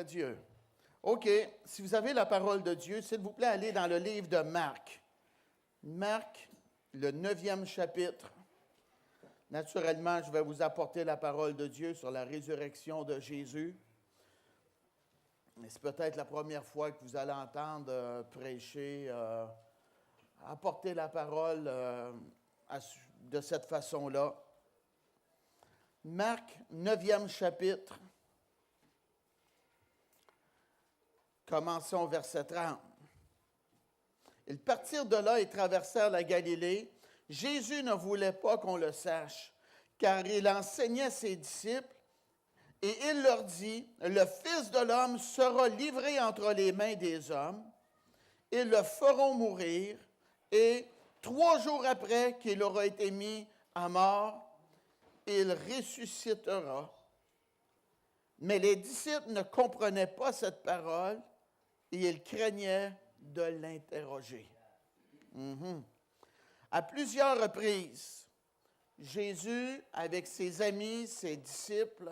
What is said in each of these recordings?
à Dieu. OK, si vous avez la parole de Dieu, s'il vous plaît, allez dans le livre de Marc. Marc, le 9e chapitre. Naturellement, je vais vous apporter la parole de Dieu sur la résurrection de Jésus. Mais c'est peut-être la première fois que vous allez entendre prêcher, apporter la parole de cette façon-là. Marc, 9e chapitre. Commençons au verset 30. Ils partirent de là et traversèrent la Galilée. Jésus ne voulait pas qu'on le sache, car il enseignait ses disciples, et il leur dit, « Le Fils de l'homme sera livré entre les mains des hommes, ils le feront mourir, et 3 jours après qu'il aura été mis à mort, il ressuscitera. » Mais les disciples ne comprenaient pas cette parole, et ils craignaient de l'interroger. À plusieurs reprises, Jésus, avec ses amis, ses disciples,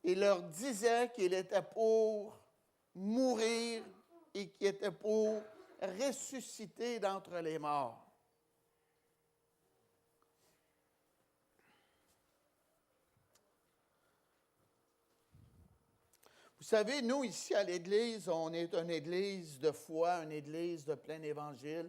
il leur disait qu'il était pour mourir et qu'il était pour ressusciter d'entre les morts. Vous savez, nous, ici à l'Église, on est une Église de foi, une Église de plein évangile,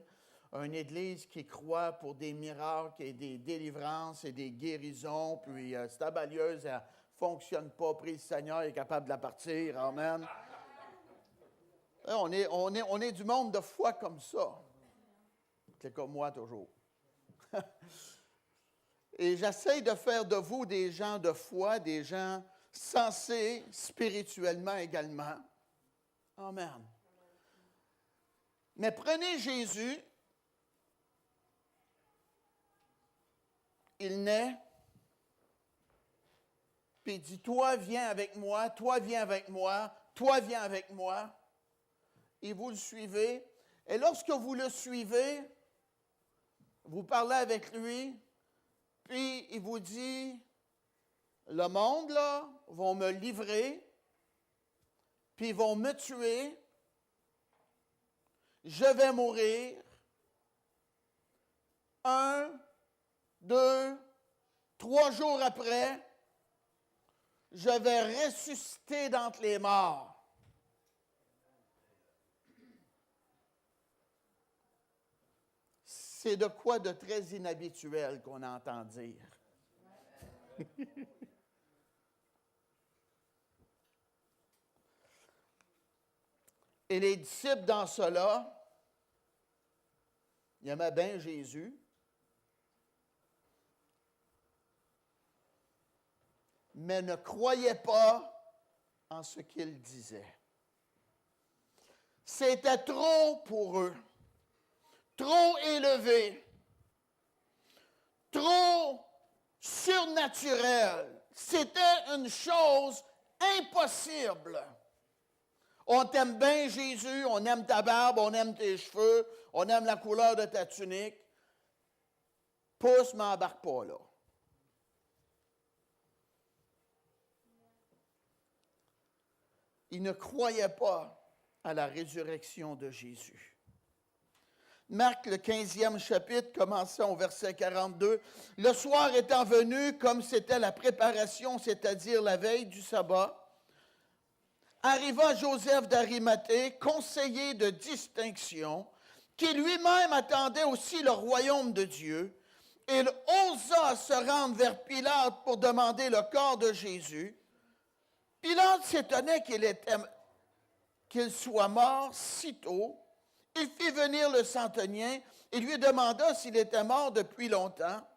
une Église qui croit pour des miracles et des délivrances et des guérisons, puis cette balieuse, elle ne fonctionne pas, prie le Seigneur, elle est capable de la partir, amen. On est du monde de foi comme ça. C'est comme moi toujours. Et j'essaie de faire de vous des gens de foi, des gens sensés spirituellement également. Amen. Mais prenez Jésus, il naît, puis il dit, toi viens avec moi, toi viens avec moi, toi viens avec moi. Et vous le suivez. Et lorsque vous le suivez, vous parlez avec lui, puis il vous dit, le monde, là, vont me livrer, puis ils vont me tuer, je vais mourir. 1, 2, 3 jours après, je vais ressusciter d'entre les morts. C'est de quoi de très inhabituel qu'on entend dire. Et les disciples dans cela, ils aimaient bien Jésus. Mais ne croyaient pas en ce qu'il disait. C'était trop pour eux, trop élevé, trop surnaturel. C'était une chose impossible. On t'aime bien, Jésus, on aime ta barbe, on aime tes cheveux, on aime la couleur de ta tunique. Pousse, m'embarque pas là. Ils ne croyaient pas à la résurrection de Jésus. Marc, le 15e chapitre, commençant au verset 42. « Le soir étant venu, comme c'était la préparation, c'est-à-dire la veille du sabbat, arriva Joseph d'Arimathée, conseiller de distinction, qui lui-même attendait aussi le royaume de Dieu. Il osa se rendre vers Pilate pour demander le corps de Jésus. Pilate s'étonnait qu'il soit mort si tôt. Il fit venir le centenier et lui demanda s'il était mort depuis longtemps.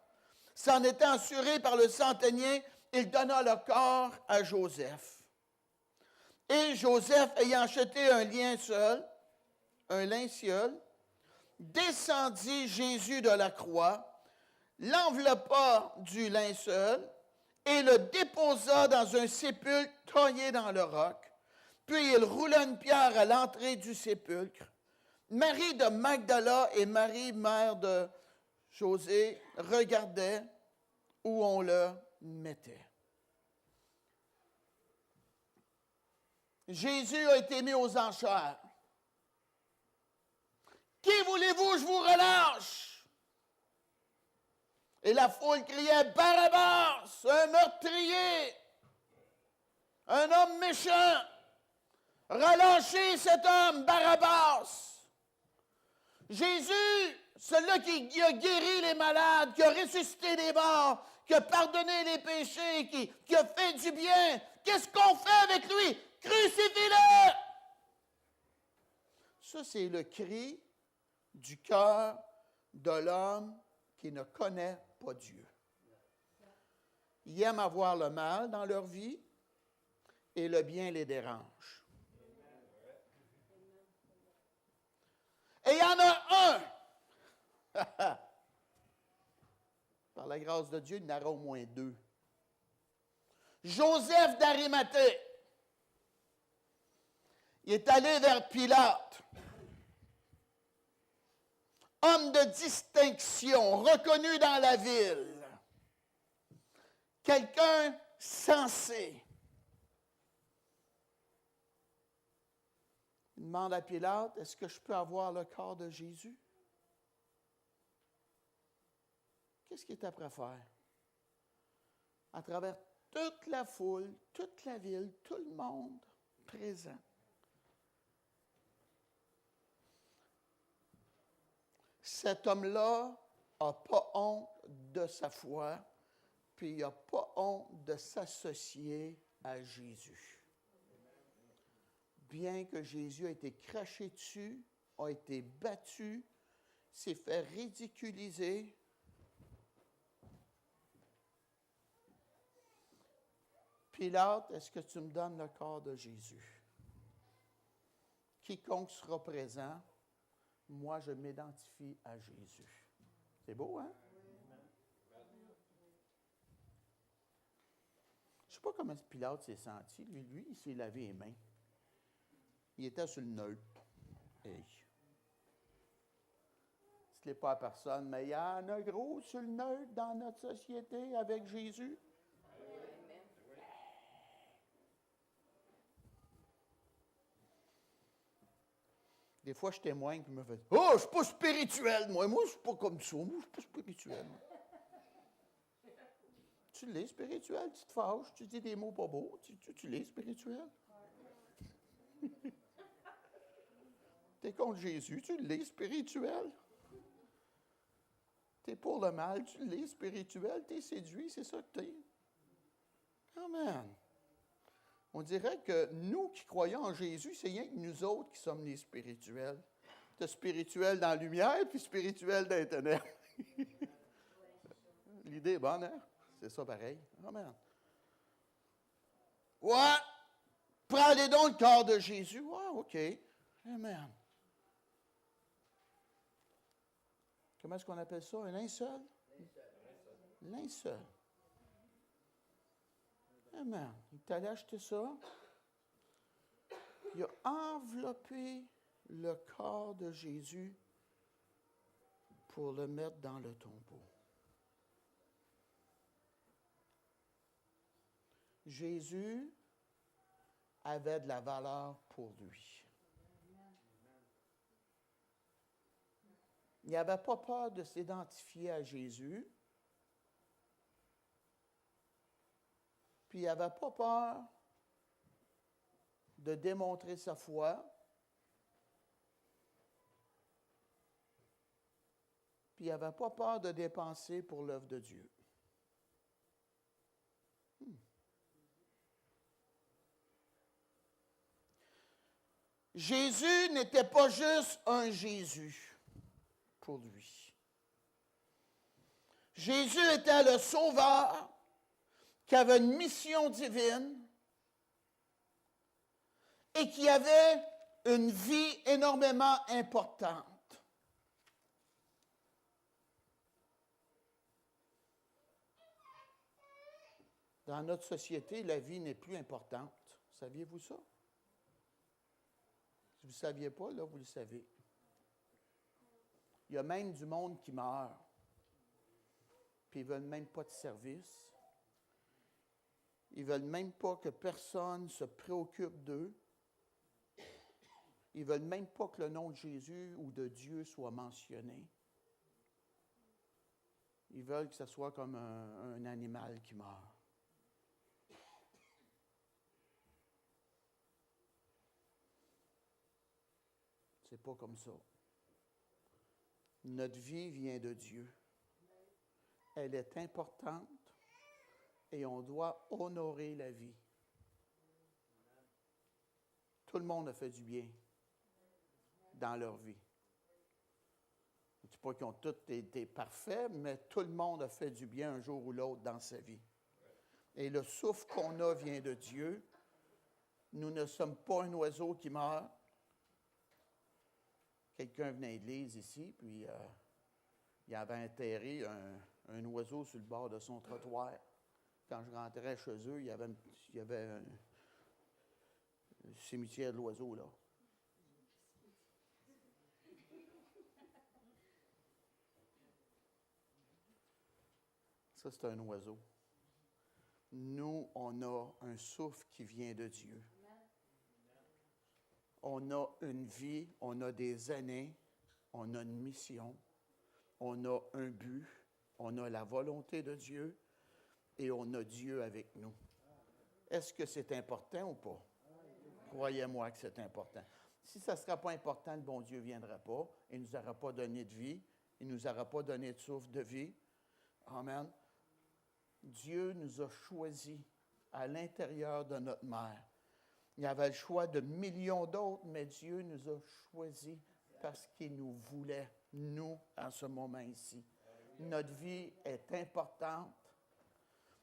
S'en étant assuré par le centenier, il donna le corps à Joseph. Et Joseph, ayant acheté un linceul, descendit Jésus de la croix, l'enveloppa du linceul et le déposa dans un sépulcre taillé dans le roc. Puis il roula une pierre à l'entrée du sépulcre. Marie de Magdala et Marie, mère de José, regardaient où on le mettait. Jésus a été mis aux enchères. Qui voulez-vous, je vous relâche? Et la foule criait, Barabbas, un meurtrier, un homme méchant. Relâchez cet homme, Barabbas. Jésus, celui-là qui a guéri les malades, qui a ressuscité les morts, qui a pardonné les péchés, qui a fait du bien, qu'est-ce qu'on fait avec lui? Crucifie-le! Ça, c'est le cri du cœur de l'homme qui ne connaît pas Dieu. Ils aiment avoir le mal dans leur vie et le bien les dérange. Et il y en a un. Par la grâce de Dieu, il y en aura au moins deux. Joseph d'Arimathée. Il est allé vers Pilate. Homme de distinction, reconnu dans la ville. Quelqu'un sensé. Il demande à Pilate, est-ce que je peux avoir le corps de Jésus? Qu'est-ce qu'il était prêt à faire? À travers toute la foule, toute la ville, tout le monde présent. Cet homme-là n'a pas honte de sa foi, puis il n'a pas honte de s'associer à Jésus. Bien que Jésus a été craché dessus, a été battu, s'est fait ridiculiser, Pilate, est-ce que tu me donnes le corps de Jésus? Quiconque sera présent, moi je m'identifie à Jésus. C'est beau, hein? Je ne sais pas comment Pilate s'est senti. Lui, il s'est lavé les mains. Il était sur le neutre. Hey. Ce n'est pas à personne, mais il y en a gros sur le neutre dans notre société avec Jésus. Des fois, je témoigne et me fais « Oh, je ne suis pas spirituel, moi. Moi, je ne suis pas comme ça. Moi, je ne suis pas spirituel. » Tu l'es spirituel, tu te fâches, tu dis des mots pas beaux. Tu l'es spirituel. Tu es contre Jésus, tu l'es spirituel. Tu es pour le mal, tu l'es spirituel. Tu es séduit, c'est ça que tu es. Amen. On dirait que nous qui croyons en Jésus, c'est rien que nous autres qui sommes les spirituels. Tu es spirituel dans la lumière, puis spirituel dans les ténèbres. L'idée est bonne, hein? C'est ça pareil. Amen. Ouais, prenez donc le corps de Jésus. Ouais, OK. Amen. Comment est-ce qu'on appelle ça? Un linceul? Linceul. Amen. Il est allé acheter ça. Il a enveloppé le corps de Jésus pour le mettre dans le tombeau. Jésus avait de la valeur pour lui. Il n'avait pas peur de s'identifier à Jésus. Puis il n'avait pas peur de démontrer sa foi. Puis il n'avait pas peur de dépenser pour l'œuvre de Dieu. Jésus n'était pas juste un Jésus pour lui. Jésus était le Sauveur qui avait une mission divine et qui avait une vie énormément importante. Dans notre société, la vie n'est plus importante. Saviez-vous ça? Si vous ne saviez pas, là, vous le savez. Il y a même du monde qui meurt, puis ils ne veulent même pas de service. Ils ne veulent même pas que personne se préoccupe d'eux. Ils ne veulent même pas que le nom de Jésus ou de Dieu soit mentionné. Ils veulent que ce soit comme un animal qui meurt. C'est pas comme ça. Notre vie vient de Dieu. Elle est importante et on doit honorer la vie. Tout le monde a fait du bien dans leur vie. Je ne dis pas qu'ils ont tous été parfaits, mais tout le monde a fait du bien un jour ou l'autre dans sa vie. Et le souffle qu'on a vient de Dieu. Nous ne sommes pas un oiseau qui meurt. Quelqu'un venait à l'église ici, puis il avait enterré un oiseau sur le bord de son trottoir. Quand je rentrais chez eux, il y avait un cimetière de l'oiseau, là. Ça, c'est un oiseau. Nous, on a un souffle qui vient de Dieu. On a une vie, on a des années, on a une mission, on a un but, on a la volonté de Dieu et on a Dieu avec nous. Est-ce que c'est important ou pas? Croyez-moi que c'est important. Si ça ne sera pas important, le bon Dieu ne viendra pas. Il ne nous aura pas donné de vie. Il ne nous aura pas donné de souffle de vie. Amen. Dieu nous a choisis à l'intérieur de notre mère. Il y avait le choix de millions d'autres, mais Dieu nous a choisis parce qu'il nous voulait, nous, en ce moment ici. Notre vie est importante.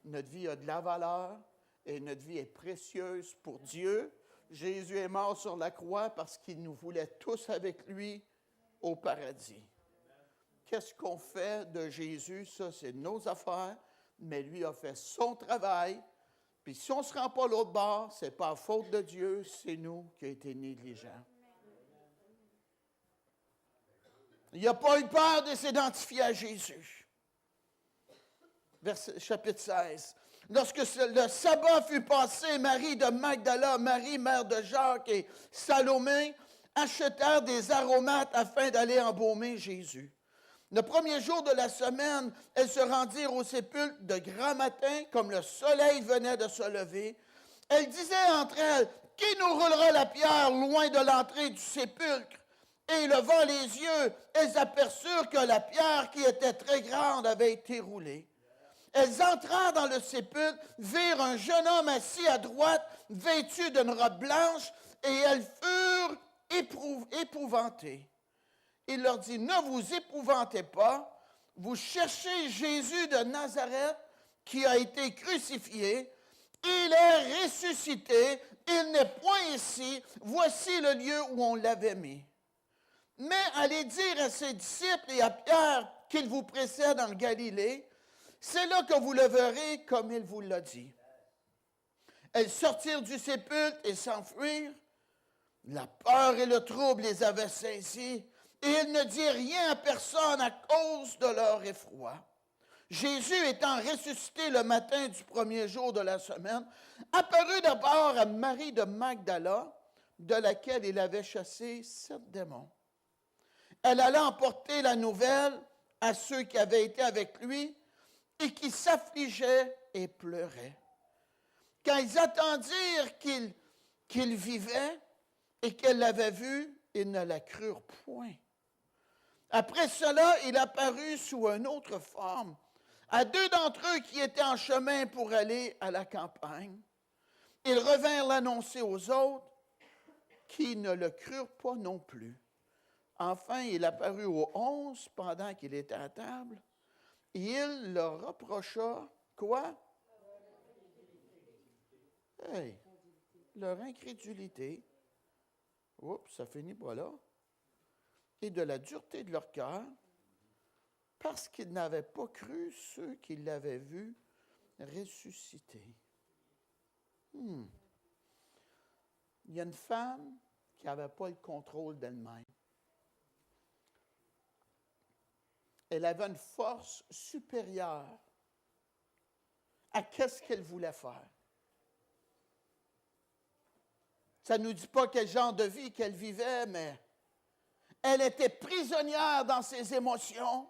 Notre vie a de la valeur et notre vie est précieuse pour Dieu. Jésus est mort sur la croix parce qu'il nous voulait tous avec lui au paradis. Qu'est-ce qu'on fait de Jésus? Ça, c'est nos affaires, mais lui a fait son travail. Puis si on ne se rend pas à l'autre bord, ce n'est pas à faute de Dieu, c'est nous qui avons été négligents. Il n'a pas eu peur de s'identifier à Jésus. Chapitre 16. Lorsque le sabbat fut passé, Marie de Magdala, Marie, mère de Jacques et Salomé achetèrent des aromates afin d'aller embaumer Jésus. Le premier jour de la semaine, elles se rendirent au sépulcre de grand matin, comme le soleil venait de se lever. Elles disaient entre elles, « Qui nous roulera la pierre loin de l'entrée du sépulcre? » Et levant les yeux, elles aperçurent que la pierre, qui était très grande, avait été roulée. Elles entrèrent dans le sépulcre, virent un jeune homme assis à droite, vêtu d'une robe blanche, et elles furent épouvantées. Il leur dit, « Ne vous épouvantez pas, vous cherchez Jésus de Nazareth qui a été crucifié. Il est ressuscité, il n'est point ici, voici le lieu où on l'avait mis. Mais allez dire à ses disciples et à Pierre qu'il vous précède en Galilée, c'est là que vous le verrez comme il vous l'a dit. » Elles sortirent du sépulcre et s'enfuirent. La peur et le trouble les avaient saisis. Et ils ne dirent rien à personne à cause de leur effroi. Jésus, étant ressuscité le matin du premier jour de la semaine, apparut d'abord à Marie de Magdala, de laquelle il avait chassé 7 démons. Elle alla emporter la nouvelle à ceux qui avaient été avec lui et qui s'affligeaient et pleuraient. Quand ils attendirent qu'il vivait et qu'elle l'avait vu, ils ne la crurent point. Après cela, il apparut sous une autre forme à 2 d'entre eux qui étaient en chemin pour aller à la campagne. Ils revinrent l'annoncer aux autres qui ne le crurent pas non plus. Enfin, il apparut aux 11 pendant qu'il était à table. Et il leur reprocha, quoi? Hey, leur incrédulité. Oups, ça finit pas là. Et de la dureté de leur cœur, parce qu'ils n'avaient pas cru ceux qui l'avaient vu ressuscité. Il y a une femme qui n'avait pas le contrôle d'elle-même. Elle avait une force supérieure à qu'est-ce qu'elle voulait faire. Ça ne nous dit pas quel genre de vie qu'elle vivait, mais elle était prisonnière dans ses émotions.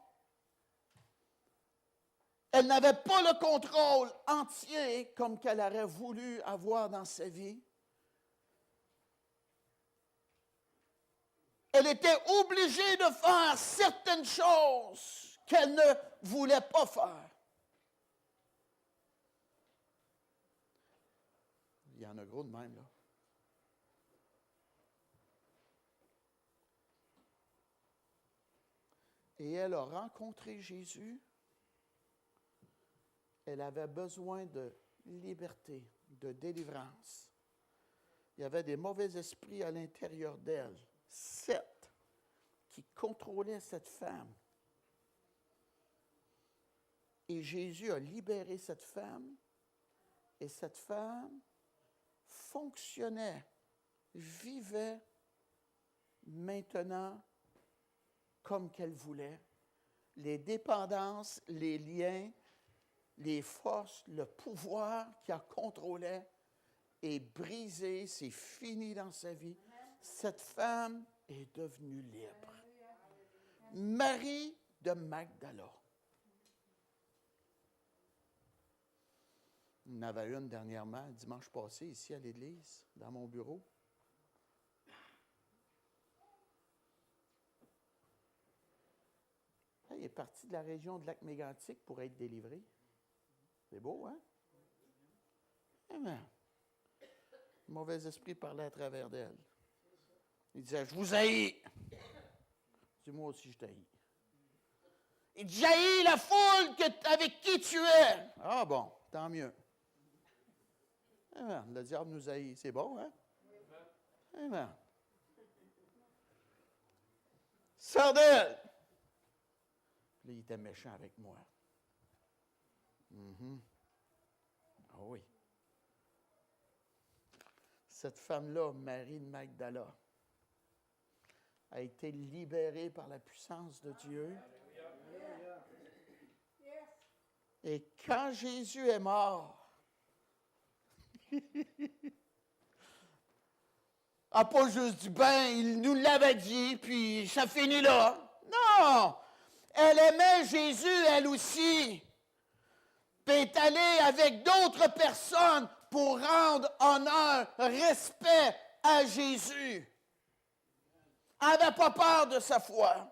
Elle n'avait pas le contrôle entier comme qu'elle aurait voulu avoir dans sa vie. Elle était obligée de faire certaines choses qu'elle ne voulait pas faire. Il y en a gros de même, là. Et elle a rencontré Jésus. Elle avait besoin de liberté, de délivrance. Il y avait des mauvais esprits à l'intérieur d'elle. 7 qui contrôlaient cette femme. Et Jésus a libéré cette femme. Et cette femme fonctionnait, vivait maintenant comme qu'elle voulait. Les dépendances, les liens, les forces, le pouvoir qui a contrôlé est brisé, c'est fini dans sa vie. Cette femme est devenue libre. Marie de Magdala. Il y en avait une dernièrement, dimanche passé, ici à l'église, dans mon bureau. Il est parti de la région de Lac-Mégantic pour être délivré. C'est beau, hein? Amen. Le mauvais esprit parlait à travers d'elle. Il disait, je vous haïs. C'est moi aussi, je t'haïs. Il dit, j'haïs la foule avec qui tu es. Ah bon, tant mieux. Amen. Le diable nous haït. C'est bon, hein? Amen. Sors d'elle. Là, il était méchant avec moi. Ah oui. Cette femme-là, Marie de Magdala, a été libérée par la puissance de Dieu. Et quand Jésus est mort, n'a pas juste dit, il nous l'avait dit, puis ça finit là. Non! Elle aimait Jésus, elle aussi. Puis est allée avec d'autres personnes pour rendre honneur, respect à Jésus. Elle n'avait pas peur de sa foi.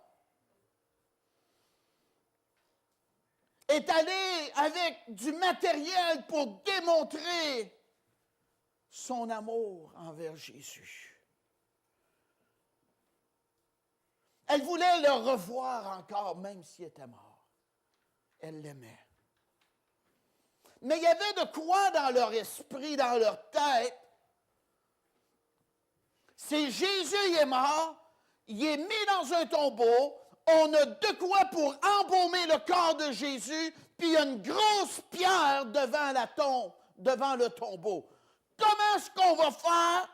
Est allée avec du matériel pour démontrer son amour envers Jésus. Elle voulait le revoir encore, même s'il était mort. Elle l'aimait. Mais il y avait de quoi dans leur esprit, dans leur tête. C'est Jésus, il est mort, il est mis dans un tombeau, on a de quoi pour embaumer le corps de Jésus, puis il y a une grosse pierre devant la tombe, devant le tombeau. Comment est-ce qu'on va faire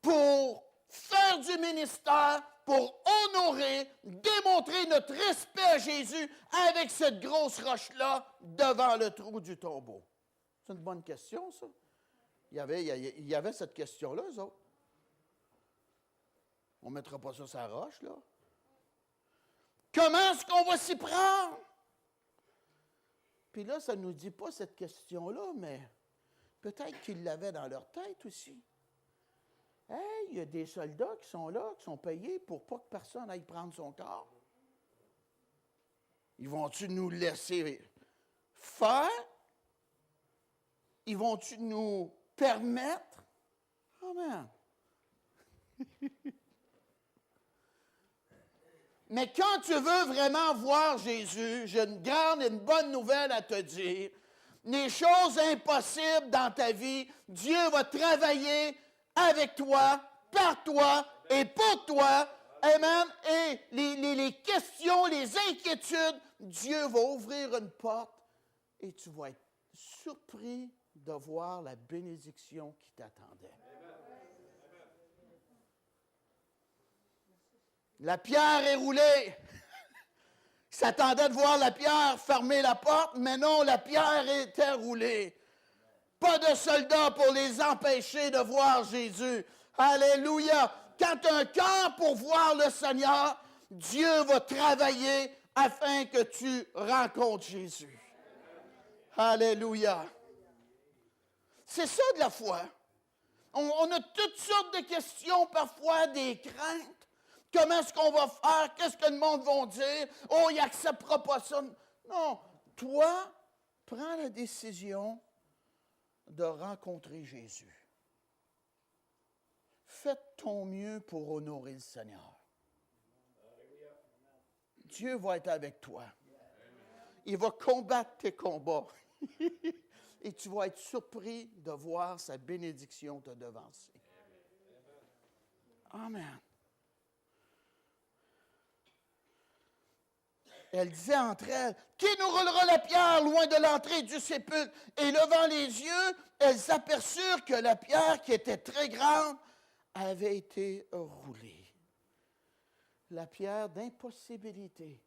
pour faire du ministère, pour honorer, démontrer notre respect à Jésus avec cette grosse roche-là devant le trou du tombeau? C'est une bonne question, ça. Il y avait cette question-là, eux autres. On ne mettra pas ça sur la roche, là. Comment est-ce qu'on va s'y prendre? Puis là, ça ne nous dit pas cette question-là, mais peut-être qu'ils l'avaient dans leur tête aussi. Hey, il y a des soldats qui sont là, qui sont payés pour pas que personne aille prendre son corps. Ils vont-tu nous laisser faire? Ils vont-tu nous permettre? Amen. Mais quand tu veux vraiment voir Jésus, j'ai une grande et une bonne nouvelle à te dire. Les choses impossibles dans ta vie, Dieu va travailler avec toi, par toi et pour toi. Amen. Et les questions, les inquiétudes, Dieu va ouvrir une porte et tu vas être surpris de voir la bénédiction qui t'attendait. La pierre est roulée. Il s'attendait de voir la pierre fermer la porte, mais non, la pierre était roulée. Pas de soldats pour les empêcher de voir Jésus. Alléluia. Quand tu as un cœur pour voir le Seigneur, Dieu va travailler afin que tu rencontres Jésus. Alléluia. C'est ça de la foi. On a toutes sortes de questions, parfois des craintes. Comment est-ce qu'on va faire? Qu'est-ce que le monde va dire? Oh, il n'acceptera pas ça. Non, toi, prends la décision de rencontrer Jésus. Fais ton mieux pour honorer le Seigneur. Dieu va être avec toi. Il va combattre tes combats. Et tu vas être surpris de voir sa bénédiction te devancer. Amen. Elle disait entre elles, « Qui nous roulera la pierre loin de l'entrée du sépulcre? » Et levant les yeux, elles s'aperçurent que la pierre, qui était très grande, avait été roulée. La pierre d'impossibilité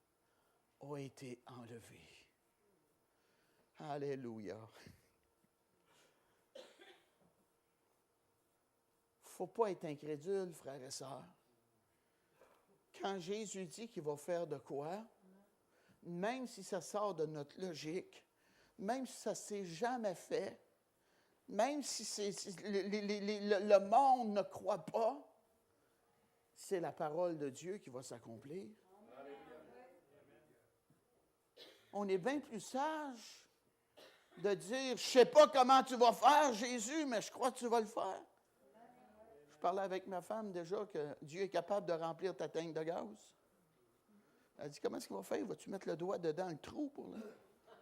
a été enlevée. Alléluia. Il ne faut pas être incrédule, frères et sœurs. Quand Jésus dit qu'il va faire de quoi, même si ça sort de notre logique, même si ça ne s'est jamais fait, même si le monde ne croit pas, c'est la parole de Dieu qui va s'accomplir. On est bien plus sage de dire, je ne sais pas comment tu vas faire, Jésus, mais je crois que tu vas le faire. Je parlais avec ma femme déjà que Dieu est capable de remplir ta tank de gaz. Elle dit, comment est-ce qu'il va faire? Vas-tu mettre le doigt dedans le trou pour là?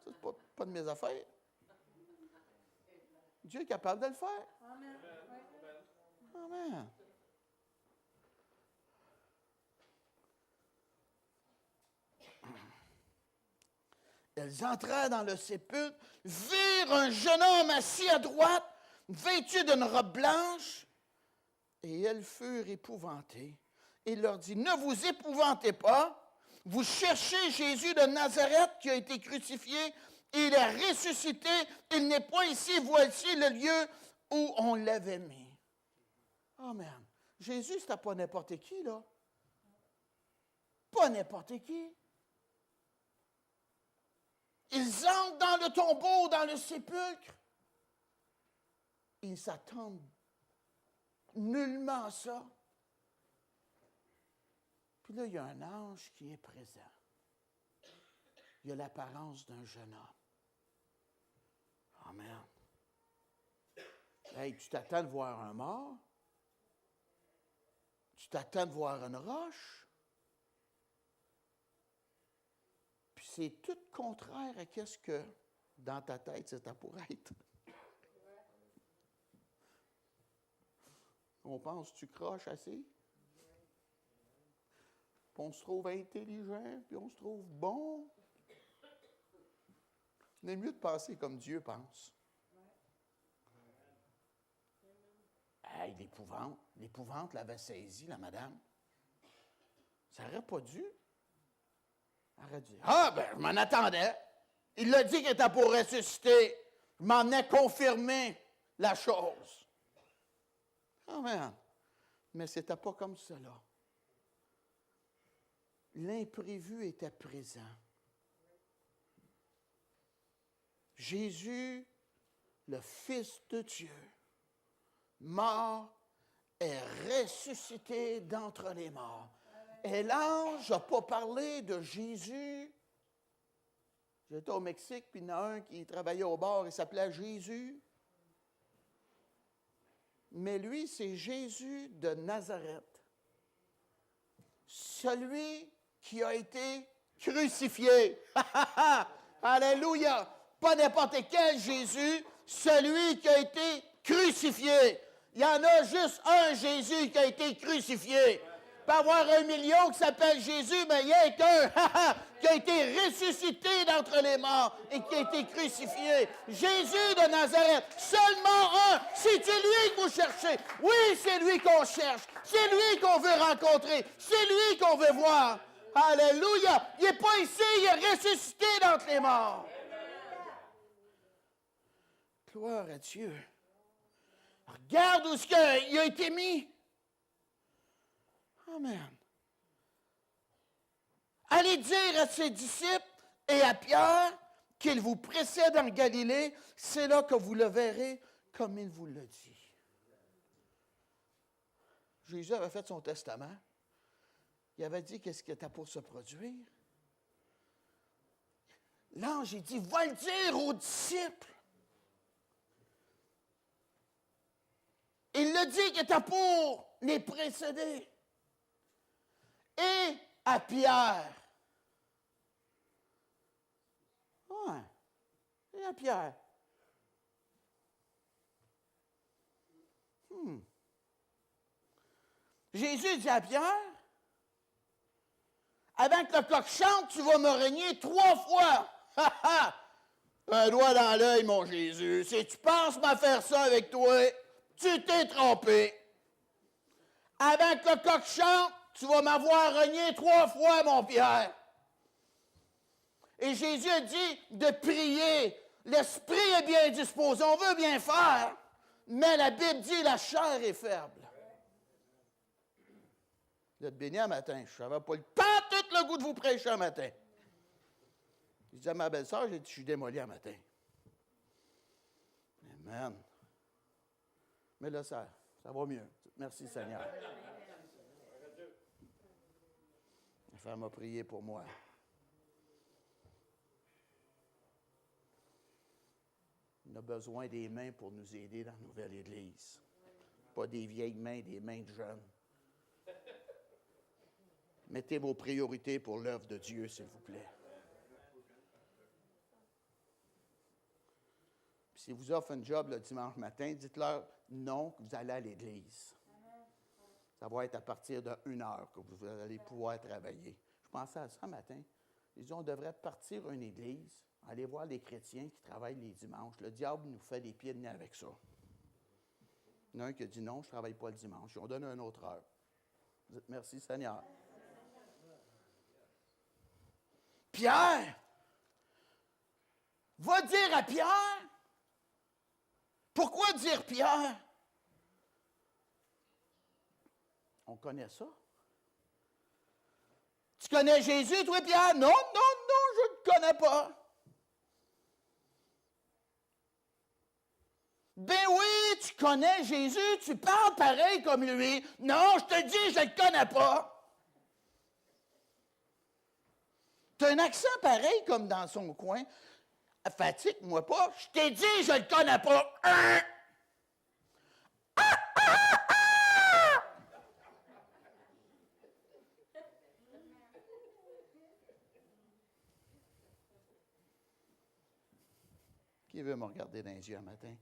Ça, c'est pas de mes affaires. Dieu est capable de le faire. Amen. Amen. Elles entrèrent dans le sépulcre, virent un jeune homme assis à droite, vêtu d'une robe blanche, et elles furent épouvantées. Il leur dit, ne vous épouvantez pas, vous cherchez Jésus de Nazareth qui a été crucifié, il est ressuscité, il n'est pas ici, voici le lieu où on l'avait mis. Amen. Jésus, c'était pas n'importe qui, là. Pas n'importe qui. Ils entrent dans le tombeau, dans le sépulcre. Ils s'attendent nullement à ça. Puis là, il y a un ange qui est présent. Il a l'apparence d'un jeune homme. Amen. Hey, tu t'attends de voir un mort? Tu t'attends de voir une roche? Puis c'est tout contraire à ce que, dans ta tête, c'était pour être. On pense, tu croches assez? Puis on se trouve intelligent, puis on se trouve bon. Il est mieux de penser comme Dieu pense. Hey, l'épouvante l'avait saisi, la madame. Ça n'aurait pas dû. Elle aurait dit, je m'en attendais. Il l'a dit qu'il était pour ressusciter. Je m'en ai confirmé la chose. Amen. Mais ce n'était pas comme cela. L'imprévu était présent. Jésus, le Fils de Dieu, mort, est ressuscité d'entre les morts. Et l'ange n'a pas parlé de Jésus. J'étais au Mexique, puis il y en a un qui travaillait au bar, il s'appelait Jésus. Mais lui, c'est Jésus de Nazareth. Celui qui a été crucifié. Alléluia! Pas n'importe quel Jésus, celui qui a été crucifié. Il y en a juste un Jésus qui a été crucifié. Il peut y avoir 1 million qui s'appelle Jésus, mais il y a qu'un qui a été ressuscité d'entre les morts et qui a été crucifié. Jésus de Nazareth, seulement un. C'est lui que vous cherchez. Oui, c'est lui qu'on cherche. C'est lui qu'on veut rencontrer. C'est lui qu'on veut voir. Alléluia. Il n'est pas ici, il est ressuscité d'entre les morts. Gloire à Dieu. Regarde où il a été mis. Amen. Allez dire à ses disciples et à Pierre qu'il vous précède en Galilée, c'est là que vous le verrez comme il vous l'a dit. Jésus avait fait son testament. Il avait dit qu'est-ce qui était pour se produire. L'ange, il dit, va le dire aux disciples. Il le dit qu'il était pour les précéder. Et à Pierre. Ouais. Et à Pierre. Jésus dit à Pierre, avant que le coq chante, tu vas me renier 3 fois. Ha ha! Un doigt dans l'œil, mon Jésus. Si tu penses m'en faire ça avec toi, tu t'es trompé. Avant que le coq chante, tu vas m'avoir renié 3 fois, mon Pierre. Et Jésus a dit de prier. L'esprit est bien disposé, on veut bien faire, mais la Bible dit la chair est faible. Vous êtes bénis un matin. Je n'avais pas tout le goût de vous prêcher un matin. Je disais à ma belle-sœur, j'ai dit, je suis démoli un matin. Amen. Mais là, ça va mieux. Merci Seigneur. La femme a prié pour moi. On a besoin des mains pour nous aider dans la nouvelle Église. Pas des vieilles mains, des mains de jeunes. Mettez vos priorités pour l'œuvre de Dieu, s'il vous plaît. Puis si vous offrez un job le dimanche matin, dites-leur non, que vous allez à l'église. Ça va être à partir de 1 heure que vous allez pouvoir travailler. Je pensais à ça ce matin. Ils disent, on devrait partir à une église, aller voir les chrétiens qui travaillent les dimanches. Le diable nous fait des pieds de nez avec ça. Il y en a un qui a dit non, je ne travaille pas le dimanche. On donne une autre heure. Vous dites, merci Seigneur. Pierre, va dire à Pierre. Pourquoi dire Pierre? On connaît ça. Tu connais Jésus, toi, Pierre? Non, je ne le connais pas. Ben oui, tu connais Jésus, tu parles pareil comme lui. Non, je te dis, je ne le connais pas. Tu as un accent pareil comme dans son coin. Fatigue-moi pas. Je t'ai dit, je ne le connais pas. Qui veut me regarder dans les yeux un matin?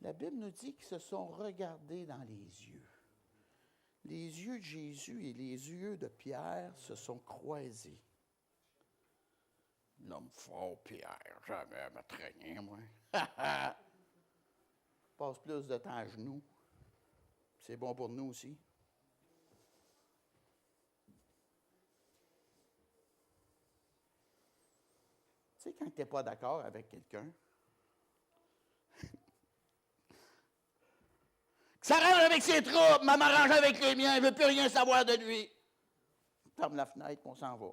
La Bible nous dit qu'ils se sont regardés dans les yeux. Les yeux de Jésus et les yeux de Pierre se sont croisés. L'homme fort, Pierre, jamais me traîner, moi. Passe plus de temps à genoux. C'est bon pour nous aussi. Tu sais, quand tu n'es pas d'accord avec quelqu'un, ça s'arrange avec ses troubles, m'arrange avec les miens, il ne veut plus rien savoir de lui. Ferme la fenêtre, on s'en va.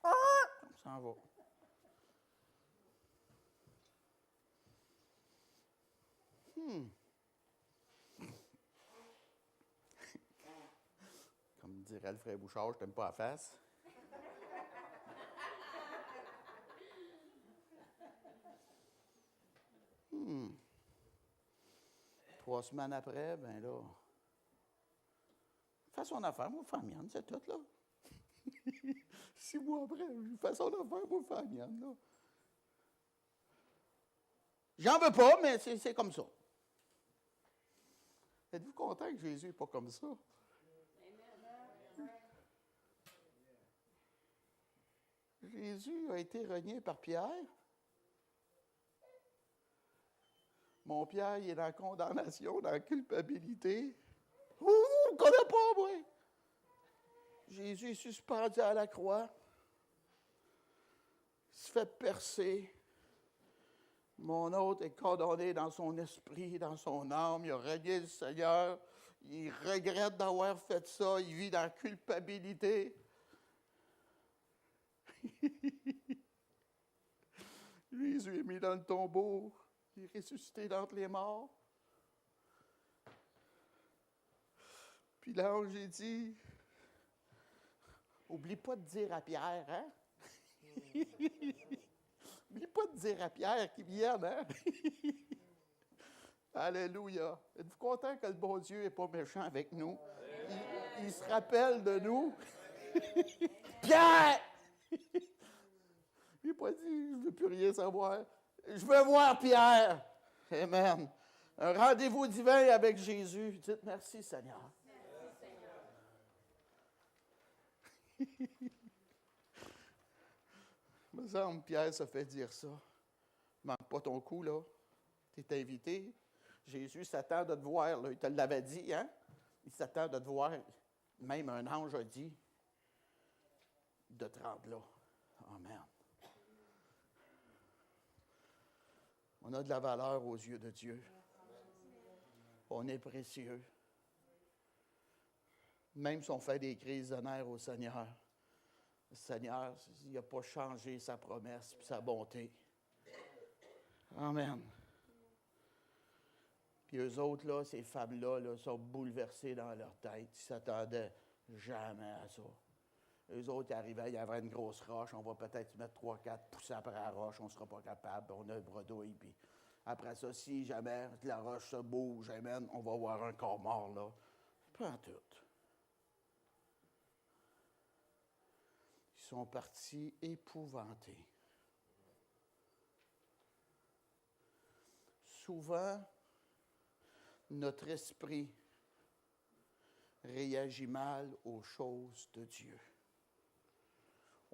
On s'en va. Comme dirait Alfred Bouchard, je t'aime pas la face. 3 semaines après, ben là, fais son affaire, moi, fais la mienne, c'est tout, là. 6 mois après, fais son affaire, moi, fais la mienne, là. J'en veux pas, mais c'est comme ça. Êtes-vous content que Jésus n'est pas comme ça? Jésus a été renié par Pierre. Mon Pierre, il est dans la condamnation, dans la culpabilité. Ouh, on ne connaît pas, moi. Jésus est suspendu à la croix. se fait percer. Mon autre est condamné dans son esprit, dans son âme. Il a renié le Seigneur. Il regrette d'avoir fait ça. Il vit dans la culpabilité. Jésus est mis dans le tombeau. Il est ressuscité d'entre les morts. Puis l'ange, il dit, oublie pas de dire à Pierre, hein? Oublie pas de dire à Pierre qu'il vienne, hein? Alléluia. Êtes-vous content que le bon Dieu n'est pas méchant avec nous? Il se rappelle de nous. Pierre! Il n'a pas dit, je ne veux plus rien savoir. Je veux voir Pierre. Amen. Un rendez-vous divin avec Jésus. Dites merci, Seigneur. Il me semble Pierre se fait dire ça. Manque pas ton coup, là. Tu es invité. Jésus s'attend de te voir, là. Il te l'avait dit, hein? Il s'attend de te voir. Même un ange a dit de te rendre là. Amen. On a de la valeur aux yeux de Dieu. On est précieux. Même si on fait des crises de nerfs au Seigneur, le Seigneur, il n'a pas changé sa promesse et sa bonté. Amen. Puis eux autres, là, ces femmes-là, là, sont bouleversées dans leur tête. Ils ne s'attendaient jamais à ça. Eux autres, ils arrivaient, il y avait une grosse roche, on va peut-être mettre 3-4 poussées après la roche, on ne sera pas capable, on a un bredouille, puis après ça, si jamais la roche se bouge, amen, on va voir un corps mort, là. Pas en tout. Ils sont partis épouvantés. Souvent, notre esprit réagit mal aux choses de Dieu.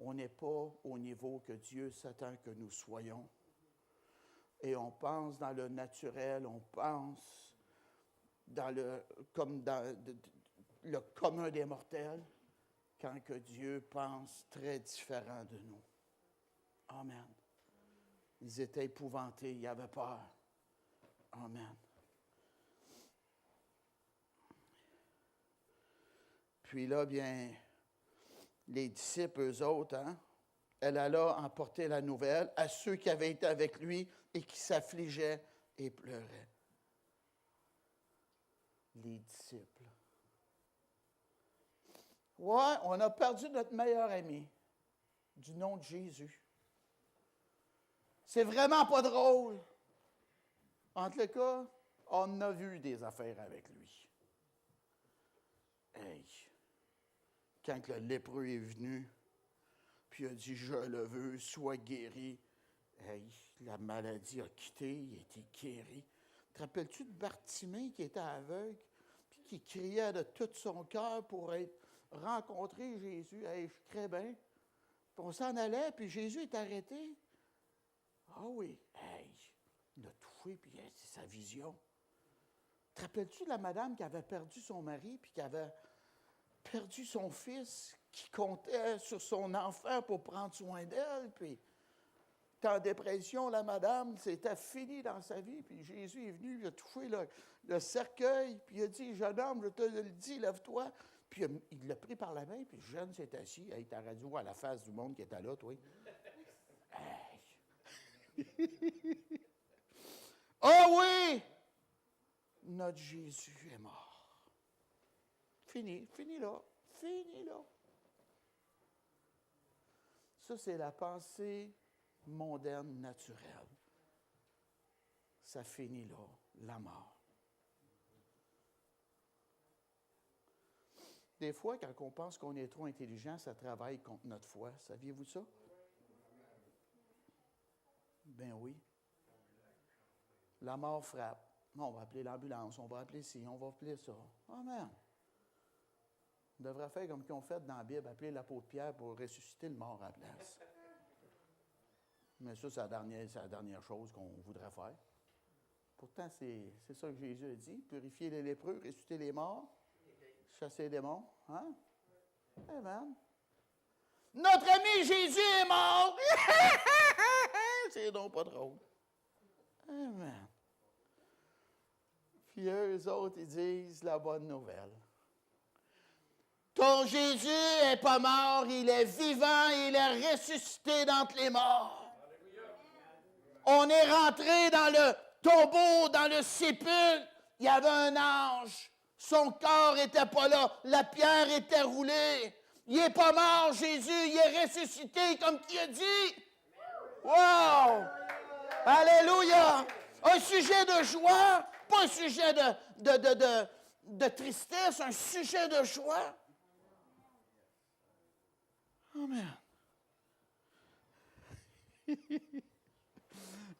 On n'est pas au niveau que Dieu s'attend que nous soyons. Et on pense dans le naturel, on pense comme dans le commun des mortels, quand que Dieu pense très différent de nous. Amen. Ils étaient épouvantés, ils avaient peur. Amen. Puis là, bien, les disciples, eux autres, hein, elle alla emporter la nouvelle à ceux qui avaient été avec lui et qui s'affligeaient et pleuraient. Les disciples. Ouais, on a perdu notre meilleur ami du nom de Jésus. C'est vraiment pas drôle. En tout cas, on a vu des affaires avec lui. Hey! Quand le lépreux est venu, puis il a dit, je le veux, sois guéri. Hey, la maladie a quitté, il a été guéri. Te rappelles-tu de Bartimée qui était aveugle, puis qui criait de tout son cœur pour rencontrer Jésus? Hey, je crée bien. Puis on s'en allait, puis Jésus est arrêté. Ah oui, hey, il a tout fait, puis c'est sa vision. Te rappelles-tu de la madame qui avait perdu son mari, puis qui avait perdu son fils, qui comptait sur son enfant pour prendre soin d'elle, puis en dépression, la madame, c'était fini dans sa vie, puis Jésus est venu, il a touché le cercueil, puis il a dit, jeune homme, je te le dis, lève-toi. Puis il l'a pris par la main, puis le jeune s'est assis. Hey, t'aurais dû voir la face du monde qui était là, toi. Hey. Oh oui! Notre Jésus est mort. Fini là. Ça, c'est la pensée mondaine naturelle. Ça finit là, la mort. Des fois, quand on pense qu'on est trop intelligent, ça travaille contre notre foi. Saviez-vous ça? Ben oui. La mort frappe. On va appeler l'ambulance, on va appeler ci, on va appeler ça. Amen. On devrait faire comme qu'ils ont fait dans la Bible, appeler l'apôtre Pierre pour ressusciter le mort à la place. Mais ça, c'est la dernière chose qu'on voudrait faire. Pourtant, c'est ça que Jésus a dit. Purifier les lépreux, ressusciter les morts, chasser les démons. Hein? Amen. Notre ami Jésus est mort. C'est donc pas drôle. Amen. Puis eux autres, ils disent la bonne nouvelle. Ton Jésus n'est pas mort, il est vivant, il est ressuscité d'entre les morts. On est rentré dans le tombeau, dans le sépulcre, il y avait un ange. Son corps n'était pas là, la pierre était roulée. Il n'est pas mort, Jésus, il est ressuscité comme qui a dit. Wow! Alléluia! Un sujet de joie, pas un sujet de tristesse, un sujet de joie. Amen.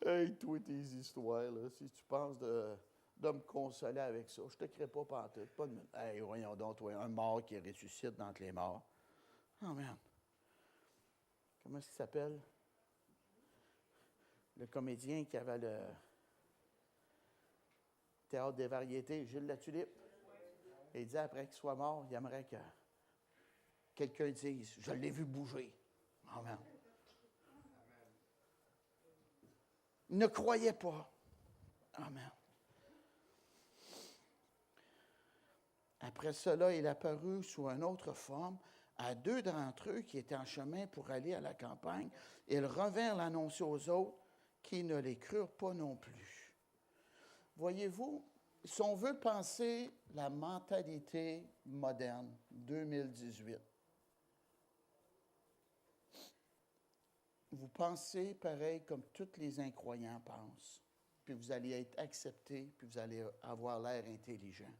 Hey, toi, tes histoires, là, si tu penses de me consoler avec ça, je ne te crée pas pantoute. Pas de... Hey, voyons donc, toi, un mort qui ressuscite d'entre les morts. Amen. Comment est-ce qu'il s'appelle? Le comédien qui avait le théâtre des variétés, Gilles Latulippe. Et il disait, après qu'il soit mort, il aimerait que quelqu'un dise, je l'ai vu bouger. Amen. Ne croyez pas. Amen. Après cela, il apparut sous une autre forme à 2 d'entre eux qui étaient en chemin pour aller à la campagne. Ils revinrent l'annoncer aux autres qui ne les crurent pas non plus. Voyez-vous, si on veut penser la mentalité moderne, 2018, vous pensez pareil comme tous les incroyants pensent, puis vous allez être accepté, puis vous allez avoir l'air intelligent.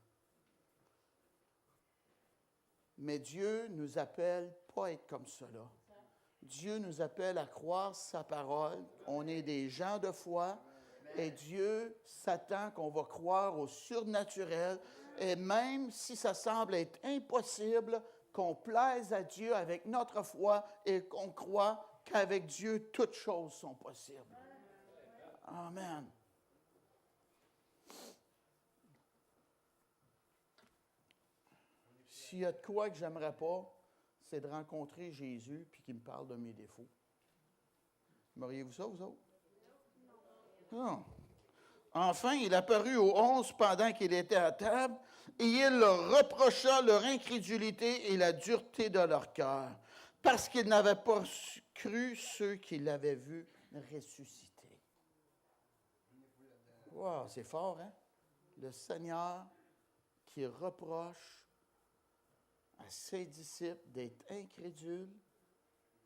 Mais Dieu nous appelle pas à être comme cela. Dieu nous appelle à croire sa parole. On est des gens de foi. Et Dieu s'attend qu'on va croire au surnaturel. Et même si ça semble être impossible, qu'on plaise à Dieu avec notre foi et qu'on croit qu'avec Dieu, toutes choses sont possibles. Amen. S'il y a de quoi que j'aimerais pas, c'est de rencontrer Jésus puis qu'il me parle de mes défauts. Aimeriez-vous ça, vous autres? Non. Enfin, il apparut aux 11 pendant qu'il était à table, et il leur reprocha leur incrédulité et la dureté de leur cœur, parce qu'ils n'avaient pas cru ceux qui l'avaient vu ressusciter. Wow, c'est fort, hein? Le Seigneur qui reproche à ses disciples d'être incrédules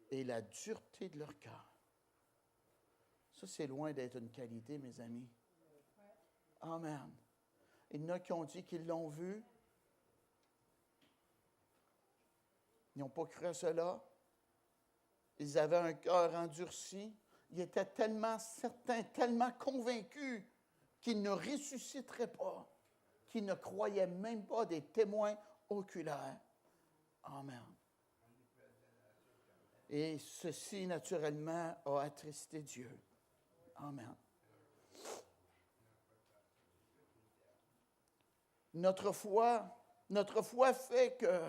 et la dureté de leur cœur. Ça, c'est loin d'être une qualité, mes amis. Amen. Il y en a qui ont dit qu'ils l'ont vu. Ils n'ont pas cru à cela. Ils avaient un cœur endurci. Ils étaient tellement certains, tellement convaincus qu'ils ne ressusciteraient pas, qu'ils ne croyaient même pas des témoins oculaires. Amen. Et ceci, naturellement, a attristé Dieu. Amen. Notre foi fait que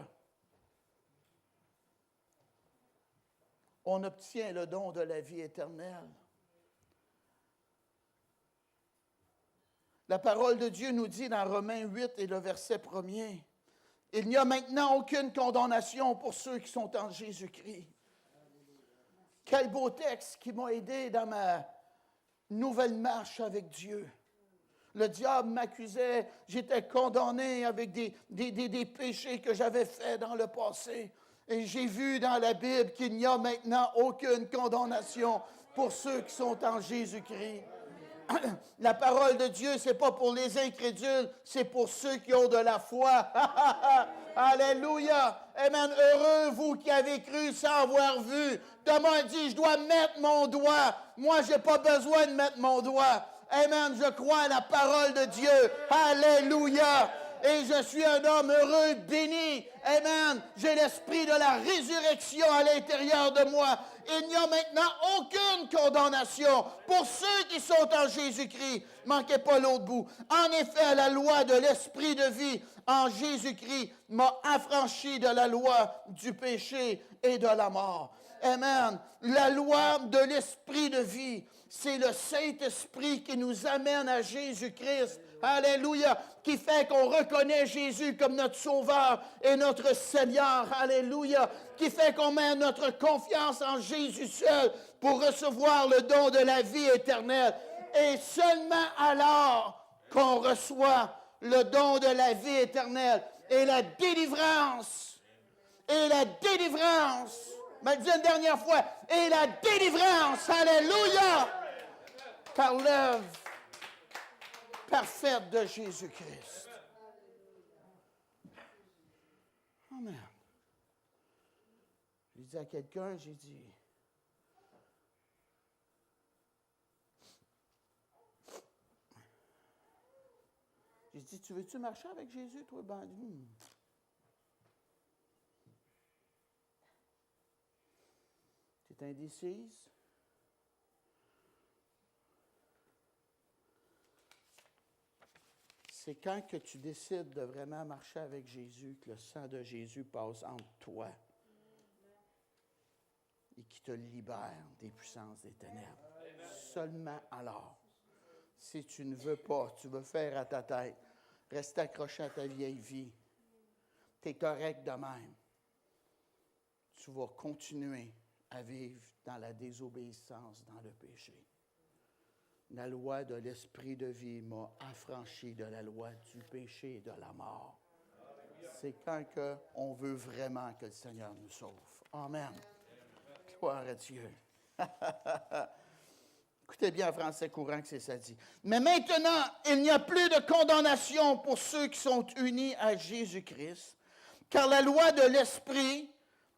on obtient le don de la vie éternelle. La parole de Dieu nous dit dans Romains 8 et le verset 1er, « Il n'y a maintenant aucune condamnation pour ceux qui sont en Jésus-Christ. » Quel beau texte qui m'a aidé dans ma nouvelle marche avec Dieu. Le diable m'accusait, j'étais condamné avec des péchés que j'avais faits dans le passé. Et j'ai vu dans la Bible qu'il n'y a maintenant aucune condamnation pour ceux qui sont en Jésus-Christ. La parole de Dieu, ce n'est pas pour les incrédules, c'est pour ceux qui ont de la foi. Alléluia! Amen. Heureux vous qui avez cru sans avoir vu. Thomas dit, je dois mettre mon doigt. Moi, je n'ai pas besoin de mettre mon doigt. Amen. Je crois à la parole de Dieu. Alléluia! Et je suis un homme heureux, béni. Amen. J'ai l'esprit de la résurrection à l'intérieur de moi. Il n'y a maintenant aucune condamnation pour ceux qui sont en Jésus-Christ. Manquez pas l'autre bout. En effet, la loi de l'esprit de vie en Jésus-Christ m'a affranchi de la loi du péché et de la mort. Amen. La loi de l'esprit de vie, c'est le Saint-Esprit qui nous amène à Jésus-Christ. Alléluia. Qui fait qu'on reconnaît Jésus comme notre Sauveur et notre Seigneur. Alléluia. Qui fait qu'on met notre confiance en Jésus seul pour recevoir le don de la vie éternelle. Et seulement alors qu'on reçoit le don de la vie éternelle et la délivrance. Et la délivrance. Je me dis une dernière fois. Et la délivrance. Alléluia. Par l'œuvre parfaite de Jésus-Christ. Amen. J'ai dit à quelqu'un, j'ai dit, tu veux-tu marcher avec Jésus, toi, bandit? Tu es indécise? C'est quand que tu décides de vraiment marcher avec Jésus que le sang de Jésus passe entre toi et qui te libère des puissances des ténèbres. Seulement alors, si tu ne veux pas, tu veux faire à ta tête, rester accroché à ta vieille vie, tu es correct de même, tu vas continuer à vivre dans la désobéissance, dans le péché. La loi de l'esprit de vie m'a affranchi de la loi du péché et de la mort. C'est quand on veut vraiment que le Seigneur nous sauve. Amen. Gloire à Dieu. Écoutez bien en français courant que c'est ça dit. Mais maintenant, il n'y a plus de condamnation pour ceux qui sont unis à Jésus-Christ, car la loi de l'esprit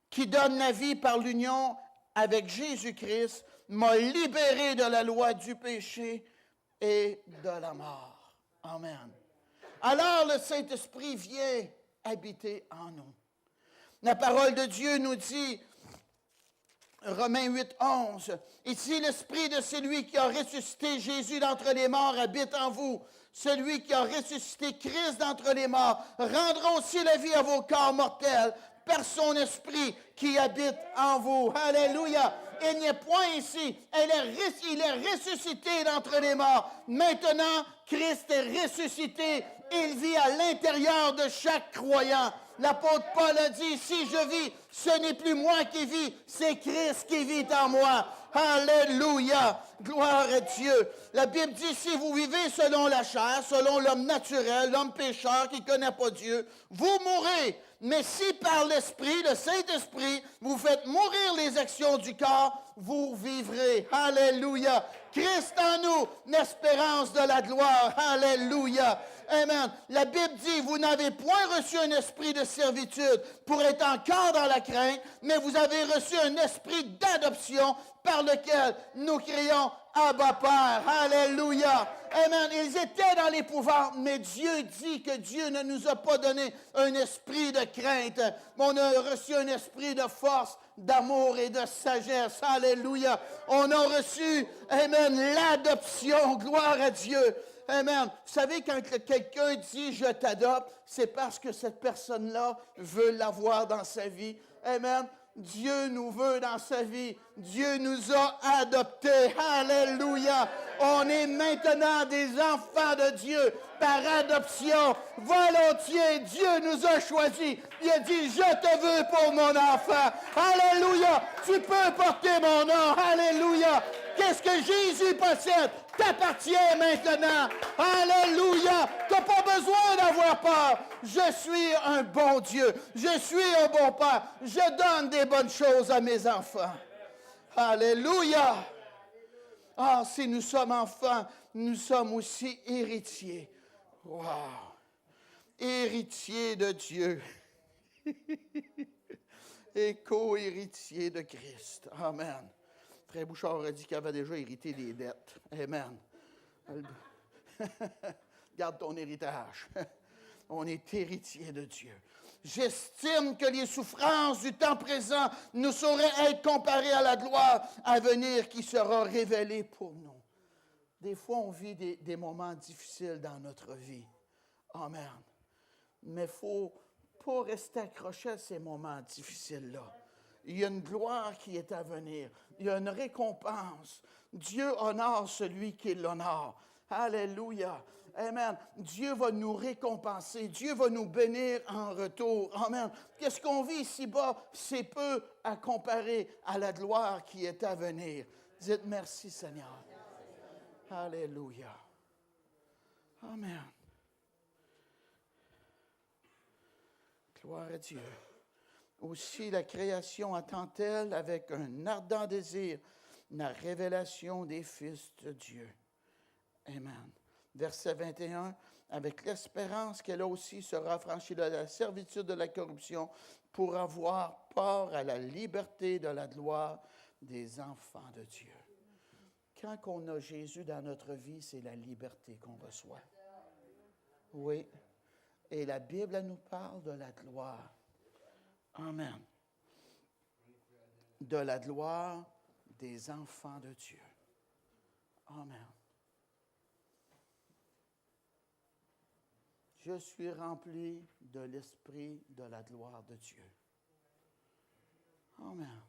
qui donne la vie par l'union avec Jésus-Christ m'a libéré de la loi du péché et de la mort. Amen. Alors le Saint-Esprit vient habiter en nous. La parole de Dieu nous dit, Romains 8, 11, « Ici l'Esprit de celui qui a ressuscité Jésus d'entre les morts habite en vous. Celui qui a ressuscité Christ d'entre les morts rendra aussi la vie à vos corps mortels par son Esprit qui habite en vous. » Alléluia. Il n'y a point ici. Il est ressuscité d'entre les morts. Maintenant, Christ est ressuscité. Il vit à l'intérieur de chaque croyant. L'apôtre Paul a dit, si je vis, ce n'est plus moi qui vis, c'est Christ qui vit en moi. Alléluia. Gloire à Dieu. La Bible dit, si vous vivez selon la chair, selon l'homme naturel, l'homme pécheur qui ne connaît pas Dieu, vous mourrez. Mais si par l'Esprit, le Saint-Esprit, vous faites mourir les actions du corps, vous vivrez. Alléluia. Christ en nous, l'espérance de la gloire. Alléluia. Amen. La Bible dit, vous n'avez point reçu un esprit de servitude pour être encore dans la crainte, mais vous avez reçu un esprit d'adoption par lequel nous crions Abba Père. Alléluia. Amen. Ils étaient dans l'épouvante, mais Dieu dit que Dieu ne nous a pas donné un esprit de crainte, mais on a reçu un esprit de force, d'amour et de sagesse. Alléluia. On a reçu, amen, l'adoption. Gloire à Dieu. Amen. Vous savez, quand quelqu'un dit « je t'adopte », c'est parce que cette personne-là veut l'avoir dans sa vie. Amen. Dieu nous veut dans sa vie. Dieu nous a adoptés. Alléluia. On est maintenant des enfants de Dieu par adoption. Volontiers, Dieu nous a choisis. Il a dit, je te veux pour mon enfant. Alléluia. Tu peux porter mon nom. Alléluia. Qu'est-ce que Jésus possède t'appartient maintenant. Alléluia. Tu n'as pas besoin d'avoir peur. Je suis un bon Dieu. Je suis un bon Père. Je donne des bonnes choses à mes enfants. Alléluia. Ah, si nous sommes enfants, nous sommes aussi héritiers. Wow. Héritiers de Dieu. Et co-héritiers de Christ. Amen. Frère Bouchard a dit qu'il avait déjà hérité des dettes. Amen. Garde ton héritage. On est héritier de Dieu. J'estime que les souffrances du temps présent ne sauraient être comparées à la gloire à venir qui sera révélée pour nous. Des fois, on vit des moments difficiles dans notre vie. Amen. Mais il ne faut pas rester accroché à ces moments difficiles-là. Il y a une gloire qui est à venir. Il y a une récompense. Dieu honore celui qui l'honore. Alléluia. Amen. Dieu va nous récompenser. Dieu va nous bénir en retour. Amen. Qu'est-ce qu'on vit ici-bas? C'est peu à comparer à la gloire qui est à venir. Dites merci, Seigneur. Alléluia. Amen. Gloire à Dieu. Aussi, la création attend-elle avec un ardent désir la révélation des fils de Dieu. Amen. Verset 21, avec l'espérance qu'elle aussi sera affranchie de la servitude de la corruption pour avoir part à la liberté de la gloire des enfants de Dieu. Quand on a Jésus dans notre vie, c'est la liberté qu'on reçoit. Oui. Et la Bible, elle nous parle de la gloire. Amen. De la gloire des enfants de Dieu. Amen. Je suis rempli de l'esprit de la gloire de Dieu. Amen.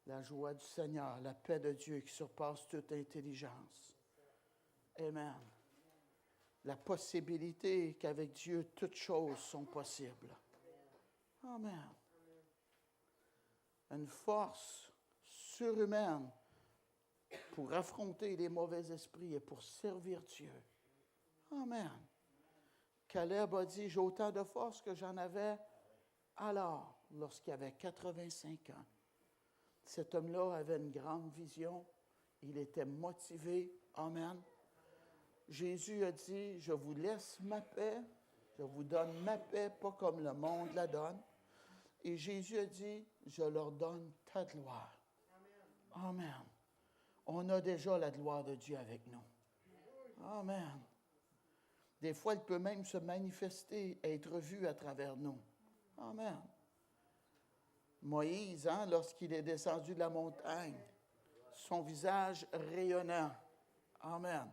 La joie du Seigneur, la paix de Dieu qui surpasse toute intelligence. Amen. La possibilité qu'avec Dieu, toutes choses sont possibles. Amen. Une force surhumaine pour affronter les mauvais esprits et pour servir Dieu. Amen. Caleb a dit, j'ai autant de force que j'en avais alors, lorsqu'il avait 85 ans. Cet homme-là avait une grande vision. Il était motivé. Amen. Jésus a dit, je vous laisse ma paix, je vous donne ma paix, pas comme le monde la donne. Et Jésus a dit, je leur donne ta gloire. Amen. On a déjà la gloire de Dieu avec nous. Amen. Des fois, elle peut même se manifester, être vue à travers nous. Amen. Moïse, lorsqu'il est descendu de la montagne, son visage rayonnant. Amen.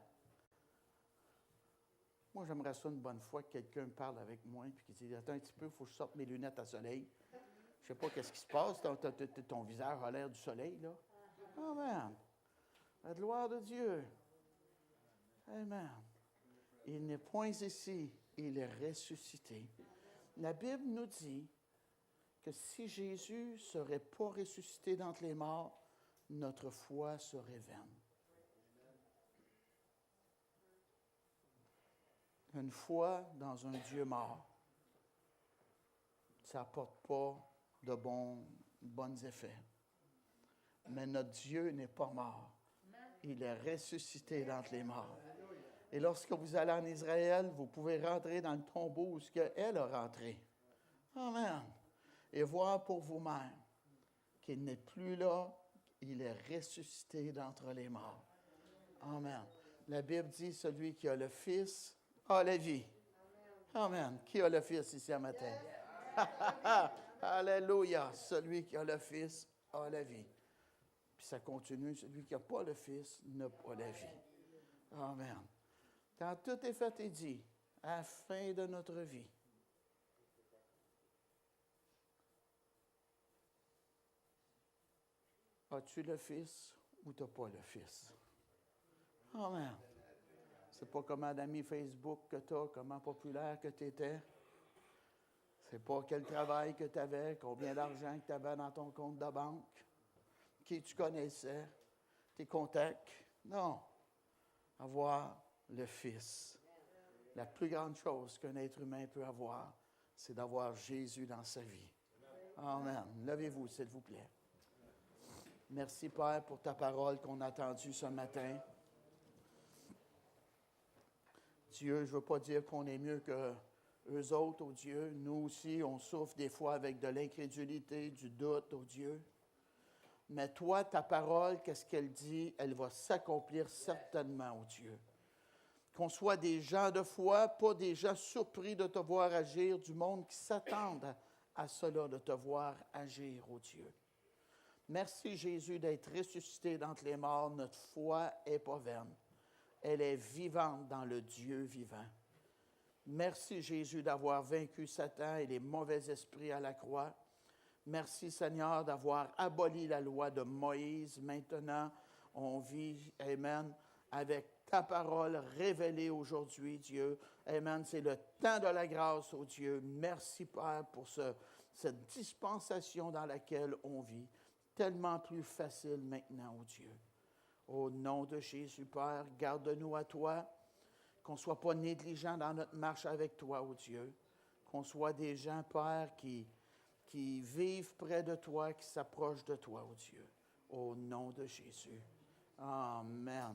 Moi, j'aimerais ça une bonne fois que quelqu'un parle avec moi et qu'il dise, attends un petit peu, il faut que je sorte mes lunettes à soleil. Je ne sais pas qu'est-ce qui se passe, ton visage a l'air du soleil, là. Amen. La gloire de Dieu. Amen. Il n'est point ici, il est ressuscité. La Bible nous dit que si Jésus ne serait pas ressuscité d'entre les morts, notre foi serait vaine. Une foi dans un Dieu mort, ça n'apporte pas de bons effets. Mais notre Dieu n'est pas mort. Il est ressuscité d'entre les morts. Et lorsque vous allez en Israël, vous pouvez rentrer dans le tombeau où elle a rentré. Amen. Et voir pour vous-même qu'il n'est plus là, il est ressuscité d'entre les morts. Amen. La Bible dit, celui qui a le Fils a la vie. Amen. Qui a le Fils ici à matin? Alléluia. Celui qui a le Fils a la vie. Puis ça continue, celui qui n'a pas le Fils n'a pas la vie. Amen. Quand tout est fait et dit, à la fin de notre vie, as-tu le Fils ou tu n'as pas le Fils? Amen. C'est pas comment d'amis Facebook que tu as, comment populaire que tu étais. C'est pas quel travail que tu avais, combien d'argent que tu avais dans ton compte de banque, qui tu connaissais, tes contacts. Non. Avoir le Fils. La plus grande chose qu'un être humain peut avoir, c'est d'avoir Jésus dans sa vie. Amen. Levez-vous, s'il vous plaît. Merci, Père, pour ta parole qu'on a entendue ce matin. Dieu, je ne veux pas dire qu'on est mieux que eux autres, oh Dieu. Nous aussi, on souffre des fois avec de l'incrédulité, du doute, oh Dieu. Mais toi, ta parole, qu'est-ce qu'elle dit? Elle va s'accomplir certainement, oh Dieu. Qu'on soit des gens de foi, pas des gens surpris de te voir agir, du monde qui s'attendent à cela, de te voir agir, ô Dieu. Merci Jésus d'être ressuscité d'entre les morts. Notre foi n'est pas vaine. Elle est vivante dans le Dieu vivant. Merci Jésus d'avoir vaincu Satan et les mauvais esprits à la croix. Merci Seigneur d'avoir aboli la loi de Moïse. Maintenant, on vit, Amen, avec ta parole révélée aujourd'hui, Dieu. Amen. C'est le temps de la grâce, ô Dieu. Merci, Père, pour cette dispensation dans laquelle on vit. Tellement plus facile maintenant, ô Dieu. Au nom de Jésus, Père, garde-nous à toi. Qu'on ne soit pas négligents dans notre marche avec toi, ô Dieu. Qu'on soit des gens, Père, qui vivent près de toi, qui s'approchent de toi, ô Dieu. Au nom de Jésus. Amen.